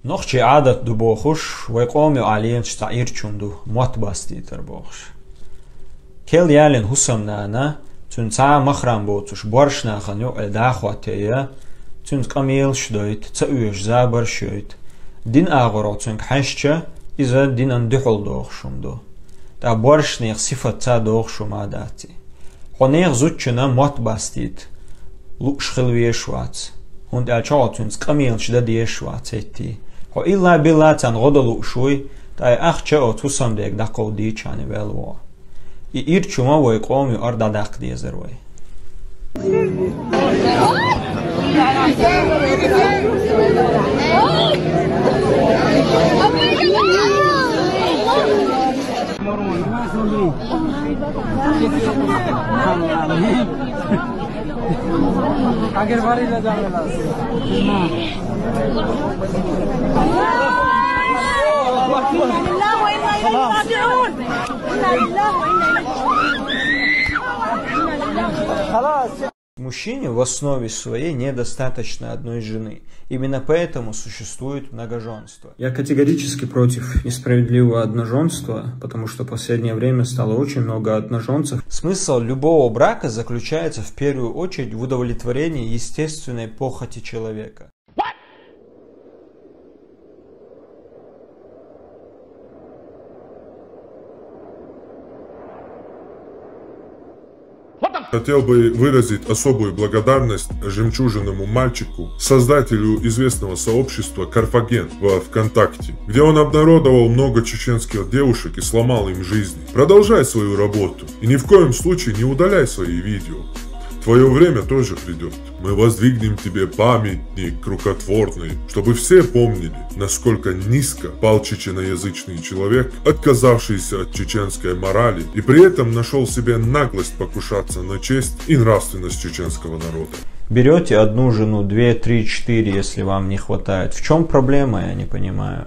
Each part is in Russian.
نخشي عادة دبوخش ويقوم علينا شتعير چوندو موت باستي تربوخش كل يالين هسم نانا تون ساعة مخرم بوتوش بورش ناخن يو الداخواتيه تون قميل شدويت تأويش زابر شويت دين آغورو تون كحشچه إذا دين اندحل دوخشم دو دا بورش نيخ صفة تا دوخشم عاداتي خو نيخ زوتشنا موت باستيت لوش خلويش وات هند الچاو تون قميل شدا ديش وات اتي خو إلا بلا تن غدلو شوي دا أخ چه أتوسم ديك دقو دي چاني بلوا إير چوما ويقومي أردا دق دي زروي আগের বাড়ি না ঝামেলা আছে Мужчине в основе своей недостаточно одной жены. Именно поэтому существует многоженство. Я категорически против несправедливого одноженства, потому что в последнее время стало очень много одноженцев. Смысл любого брака заключается в первую очередь в удовлетворении естественной похоти человека. Хотел бы выразить особую благодарность жемчужиному мальчику, создателю известного сообщества Карфаген во ВКонтакте, где он обнародовал много чеченских девушек и сломал им жизни. Продолжай свою работу и ни в коем случае не удаляй свои видео. Твое время тоже придет. Мы воздвигнем тебе памятник рукотворный, чтобы все помнили, насколько низко пал чеченоязычный человек, отказавшийся от чеченской морали, и при этом нашел себе наглость покушаться на честь и нравственность чеченского народа. Берете одну жену, 2, 3, 4, если вам не хватает. В чем проблема, я не понимаю.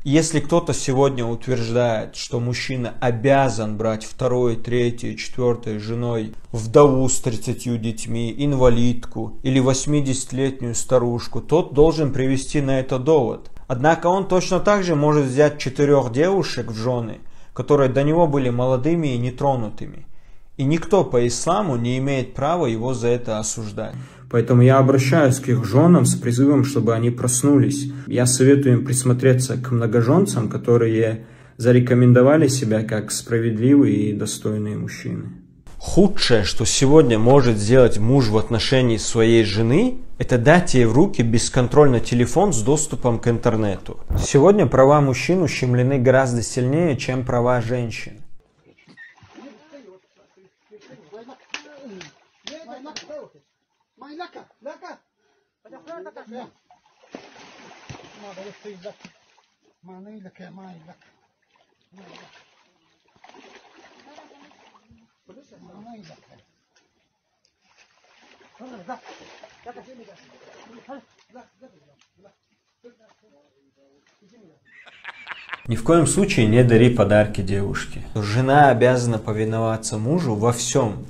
Если кто-то сегодня утверждает, что мужчина обязан брать 2, 3, 4 женой вдову с 30 детьми, инвалидку или 80-летнюю старушку, тот должен привести на это довод. Однако он точно так же может взять 4 девушек в жены, которые до него были молодыми и нетронутыми. И никто по исламу не имеет права его за это осуждать. Поэтому я обращаюсь к их женам с призывом, чтобы они проснулись. Я советую им присмотреться к многоженцам, которые зарекомендовали себя как справедливые и достойные мужчины. Худшее, что сегодня может сделать муж в отношении своей жены, это дать ей в руки бесконтрольный телефон с доступом к интернету. Сегодня права мужчин ущемлены гораздо сильнее, чем права женщин. Ни в коем случае не дари подарки девушке. Жена обязана повиноваться мужу во всем.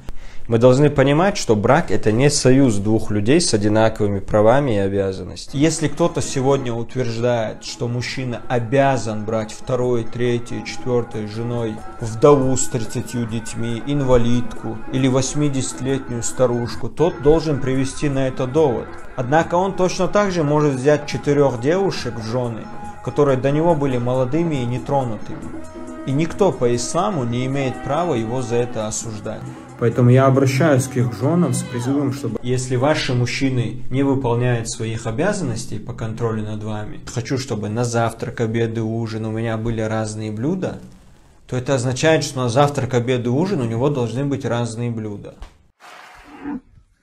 Мы должны понимать, что брак это не союз двух людей с одинаковыми правами и обязанностями. Если кто-то сегодня утверждает, что мужчина обязан брать 2, 3, 4 женой вдову с 30 детьми, инвалидку или 80-летнюю старушку, тот должен привести на это довод. Однако он точно так же может взять 4 девушек в жены, которые до него были молодыми и нетронутыми. И никто по исламу не имеет права его за это осуждать. Поэтому я обращаюсь к их женам с призывом, чтобы если ваши мужчины не выполняют своих обязанностей по контролю над вами, хочу, чтобы на завтрак, обед и ужин у меня были разные блюда, то это означает, что на завтрак, обед и ужин у него должны быть разные блюда.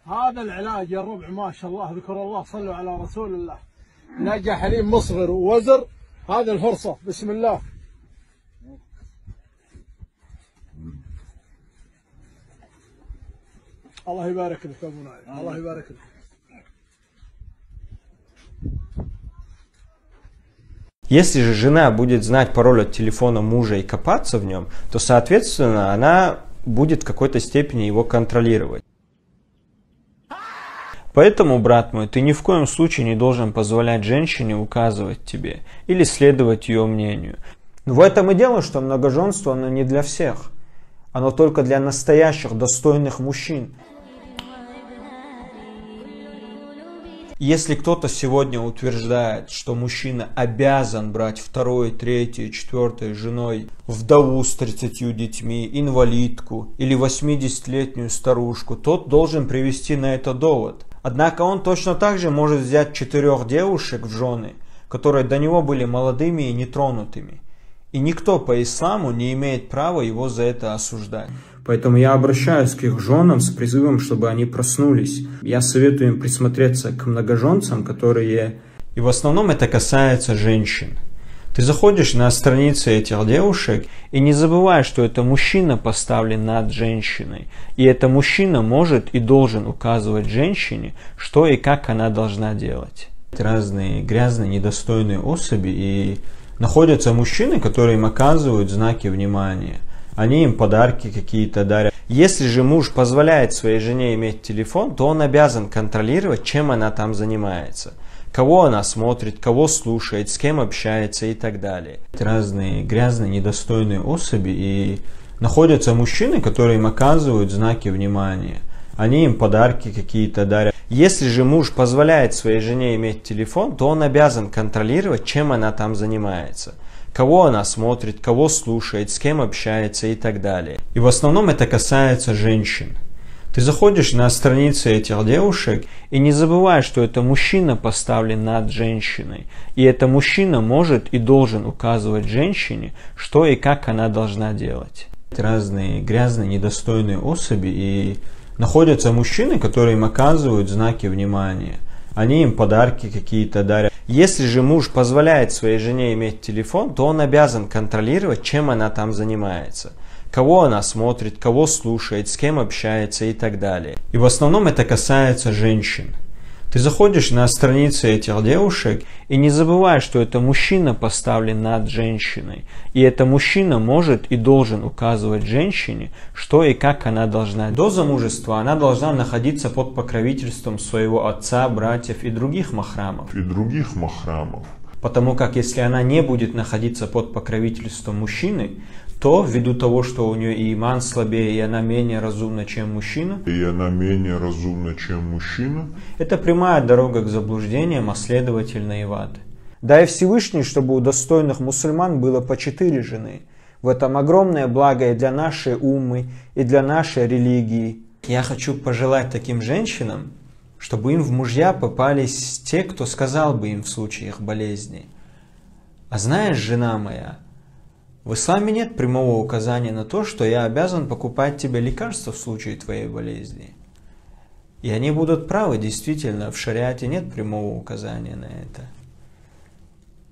هذا العلاج يا ربع ما شاء الله ذكر الله صلوا على رسول الله نجح حليم مصغر ووزر هذا الفرصة بسم الله الله يبارك لك أبو نايف الله يبارك لك. Если же жена будет знать пароль от телефона мужа и копаться в нем, то, соответственно, она будет в какой-то степени его контролировать. Поэтому, брат мой, ты ни в коем случае не должен позволять женщине указывать тебе или следовать ее мнению. Но в этом и дело, что многоженство, оно не для всех. Оно только для настоящих, достойных мужчин. Если кто-то сегодня утверждает, что мужчина обязан брать второй, третьей, четвертой женой вдову с 30 детьми, инвалидку или 80-летнюю старушку, тот должен привести на это довод. Однако он точно так же может взять 4 девушек в жены, которые до него были молодыми и нетронутыми. И никто по исламу не имеет права его за это осуждать. Поэтому я обращаюсь к их женам с призывом, чтобы они проснулись. Я советую им присмотреться к многоженцам, которые... И в основном это касается женщин. Ты заходишь на страницы этих девушек и не забывай, что это мужчина поставлен над женщиной. И это мужчина может и должен указывать женщине, что и как она должна делать. Разные грязные, недостойные особи, и находятся мужчины, которые им оказывают знаки внимания. Они им подарки какие-то дарят. Если же муж позволяет своей жене иметь телефон, то он обязан контролировать, чем она там занимается. Кого она смотрит, кого слушает, с кем общается и так далее. Разные грязные, недостойные особи, и находятся мужчины, которые им оказывают знаки внимания. Они им подарки какие-то дарят. Если же муж позволяет своей жене иметь телефон, то он обязан контролировать, чем она там занимается. Кого она смотрит, кого слушает, с кем общается и так далее. И в основном это касается женщин. Ты заходишь на страницы этих девушек и не забывай, что это мужчина поставлен над женщиной. И это мужчина может и должен указывать женщине, что и как она должна делать. Разные грязные, недостойные особи, и находятся мужчины, которые им оказывают знаки внимания. Они им подарки какие-то дарят. Если же муж позволяет своей жене иметь телефон, то он обязан контролировать, чем она там занимается. Кого она смотрит, кого слушает, с кем общается и так далее. И в основном это касается женщин. Ты заходишь на страницы этих девушек и не забывай, что это мужчина поставлен над женщиной. И это мужчина может и должен указывать женщине, что и как она должна делать. До замужества она должна находиться под покровительством своего отца, братьев и других махрамов. Потому как если она не будет находиться под покровительством мужчины, то ввиду того, что у нее и иман слабее, и она менее разумна, чем мужчина, это прямая дорога к заблуждениям, а следовательно и в ад. Дай Всевышний, чтобы у достойных мусульман было по 4 жены. В этом огромное благо и для нашей уммы, и для нашей религии. Я хочу пожелать таким женщинам, чтобы им в мужья попались те, кто сказал бы им в случае их болезни: а знаешь, жена моя, в исламе нет прямого указания на то, что я обязан покупать тебе лекарства в случае твоей болезни. И они будут правы, действительно, в шариате нет прямого указания на это.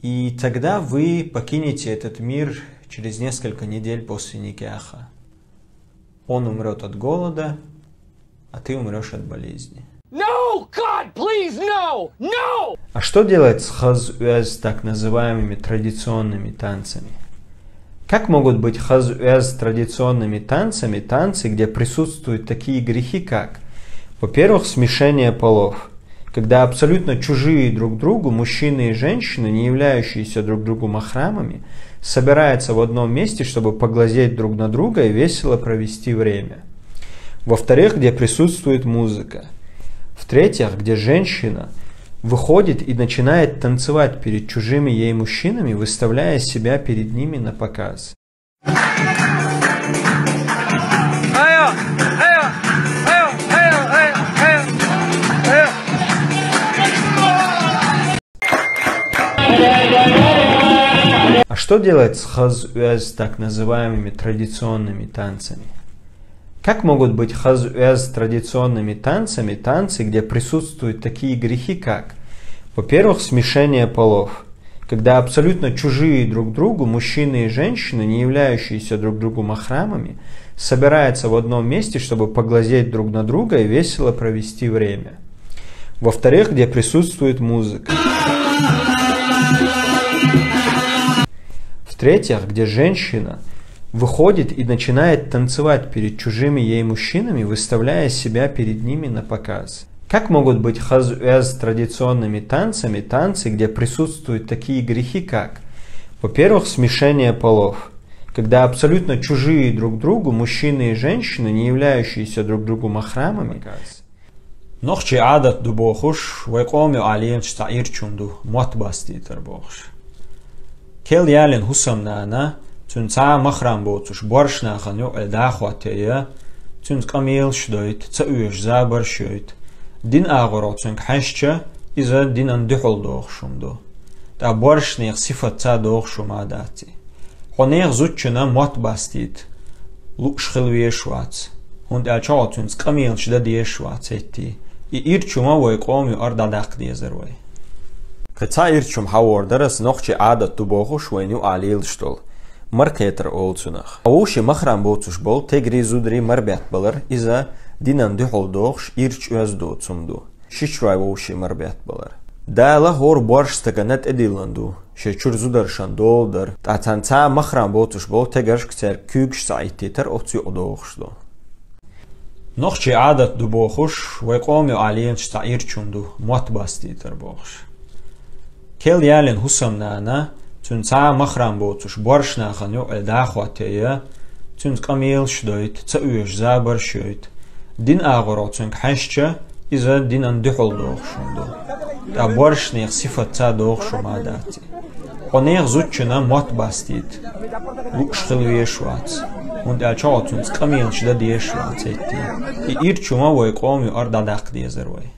И тогда вы покинете этот мир через несколько недель после никаха. Он умрет от голода, а ты умрешь от болезни. No, God, please, no, no! А что делать с хаз-уэз, так называемыми традиционными танцами? Как могут быть хаз-уэз традиционными танцами, танцы, где присутствуют такие грехи, как, во-первых, смешение полов, когда абсолютно чужие друг другу мужчины и женщины, не являющиеся друг другу махрамами, собираются в одном месте, чтобы поглазеть друг на друга и весело провести время. Во-вторых, где присутствует музыка. В-третьих, где женщина выходит и начинает танцевать перед чужими ей мужчинами, выставляя себя перед ними на показ. А что делать с хаз-уэз, так называемыми традиционными танцами? Как могут быть хаз-уэз традиционными танцами, танцы, где присутствуют такие грехи, как, во-первых, смешение полов, когда абсолютно чужие друг другу мужчины и женщины, не являющиеся друг другу махрамами, собираются в одном месте, чтобы поглазеть друг на друга и весело провести время. Во-вторых, где присутствует музыка. В-третьих, где женщина выходит и начинает танцевать перед чужими ей мужчинами, выставляя себя перед ними на показ. Как могут быть хаз-уэз традиционными танцами, танцы, где присутствуют такие грехи, как, во-первых, смешение полов, когда абсолютно чужие друг другу мужчины и женщины, не являющиеся друг другу махрамами, нохчи адат дубохуш, вайкоми алиен штаир чунду, мотбаститер бохуш. Кел ялен хусамнана, цунца махрам боцуш, боршнахан ё элдахватея, цунц камил шдойт, цауеш забар шойт. Дин агороцунг хашча, иза дин андухол дохшумду. Та боршнех сифат ца дохшума дати. Хонех зутчуна мотбастит, лукшхилвие швац. Und цунц камил шда дие швац эти. И ирчума вайкоми ардадак дезервай. Каца ирчум хавордарас нохчи адат тубохуш вайню алил штол. Маркетер олцунах. Ауши махрам боцуш бол тегри зудри марбят балар иза динан духол дохш ирч уаз доцумду. Шичрай ауши марбят балар. Дайла хор борштаганат эдиланду. Шечур зударшан долдар. Татанца махрам боцуш бол тегарш кцер кюгш сайтитер оцу одохшдо. Нохчи адат дубохуш вайкоми алиен штаир чунду мотбаститер бохш. Кел ялен хусамнана цунца махрам боцуш боршнахан ё элдахватея цунц камил шдойт цауеш забар шойт. Дин агороцунг хашча иза дин андухол дохшунду. Та боршнех сифат ца дохшума дати. Хонех зутчуна мотбастит, лукшхилвие швац. Und цунц камил шда дие швац эти. И ирчума вайкоми ардадак дезервай.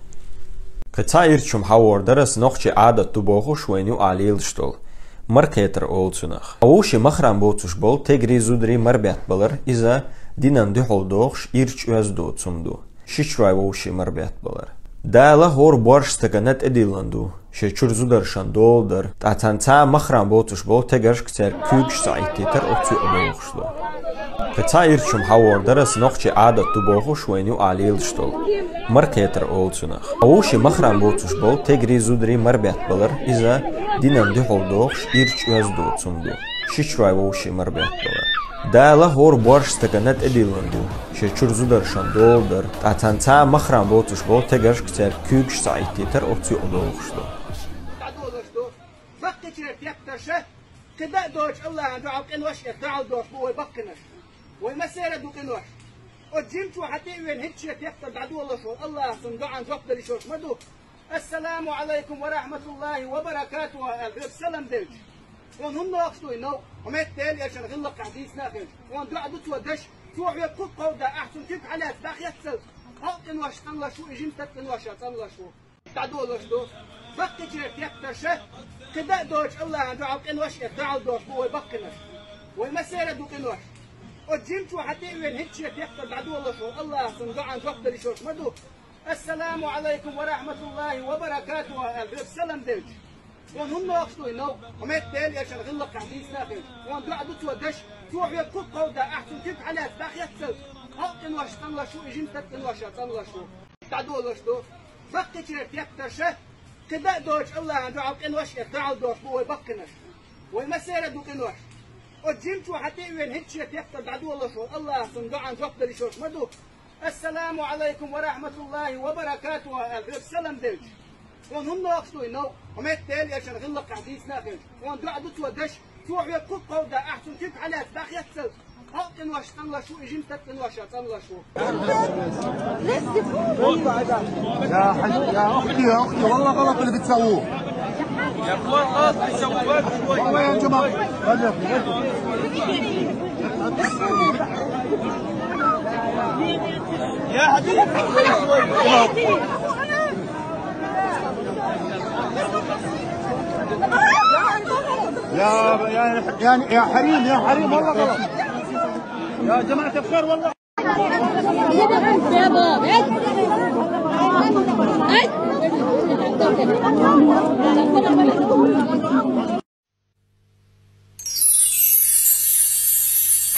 Каца ирчум хавордарас нохчи адат тубохуш вайню алил штол. Маркетер олцунах. Ауши махрам боцуш бол тегри зудри марбят балар иза динан духол дохш ирч уаз доцумду. Шичрай ауши марбят балар. Дайла хор борштаганат эдиланду. Шечур зударшан долдар. Татанца махрам боцуш бол тегарш кцер кюгш сайтитер оцу одохшдо. Каца ирчум хавордарас нохчи адат тубохуш вайню алил штол. Маркетер олцунах. Ауши махрам боцуш бол тегри зудри марбят балар иза динан духол дохш ирч уаз доцумду. Шичрай ауши марбят балар. Дайла хор борштаганат эдиланду. Шечур зударшан долдар. Татанца махрам боцуш бол тегарш кцер кюгш сайтитер оцу одохшдо. كدا دوش الله دعوا قنوش دعوا دوش بوي بقنش والمسيرة دو قنوش وجمتوا حتى وين هيك شيء يقتل بعدو الله شو الله صندوق عن جوب دليشوش مدو السلام عليكم ورحمة الله وبركاته السلام دلج وهم ناقصوا إنه وما يتالي عشان غلق حديث ناقل وان دعوا دوتوا دش توع يقول قودا أحسن كيف على أتباع يتسل ها قنوش الله شو إجمتك قنوش الله شو تعدو الله شو بقي شيء يقتل كدا دوش الله دعوا قنوش دعوا دوش بوي بقنش والمسيرة دو قنوش وجمتوا حتى وين هيك شيء يقتل بعدو الله شو الله صندوق عن جوب دليشوش مدو السلام عليكم ورحمة الله وبركاته السلام دلج وهم ناقصوا إنه وما يتالي عشان غلق حديث ناقل وان دعوا دوتوا دش توع يقول قودا أحسن كيف على أتباع يتسل ها قنوش الله شو إجمتك قنوش الله شو تعدو الله شو بقي شيء يقتل كدا دوش الله دعوا قنوش دعوا دوش بوي بقنش والمسيرة دو قنوش وجمتوا حتى وين هيك شيء يقتل بعدو الله شو الله صندوق عن جوب دليشوش مدو السلام عليكم ورحمة الله وبركاته السلام دلج وهم ناقصوا إنه وما يتالي عشان غلق حديث ناقل وان دعوا دوتوا دش توع يقول قودا أحسن كيف على أتباع يتسل ها قنوش الله شو إجمتك قنوش الله شو يا أختي والله غلط اللي بتسووه يا اخوان غلط بيسووه والله يا جماعة يا حبيبي يا حريم يا حريم والله غلط يا جماعة الخير والله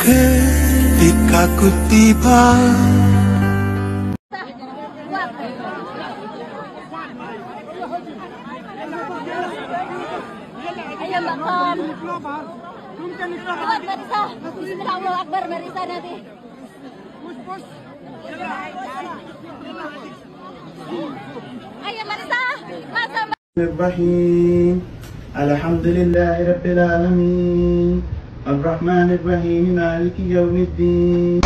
Ketika ku tiba Ayo makan. Marisa, Bismillah Akbar Marisa nanti. أي مرسى مرسى الرحيم الحمد لله رب العالمين الرحمن الرحيم مالك يوم الدين.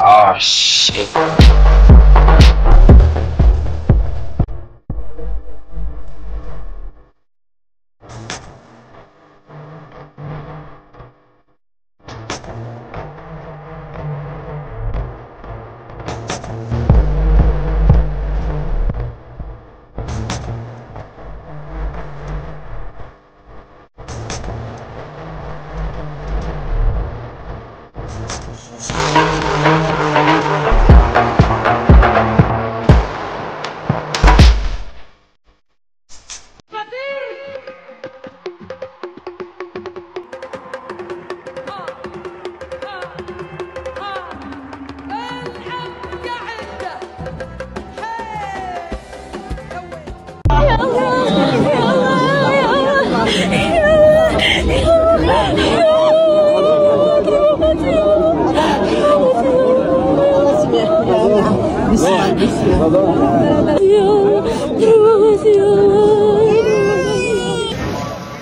Oh shit.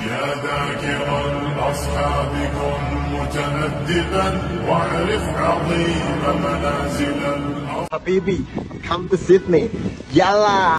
يا ذاكر الأصحاب كن متنددا واعرف عظيم منازل الأصحاب. Habibi, come to Sydney. Yalla.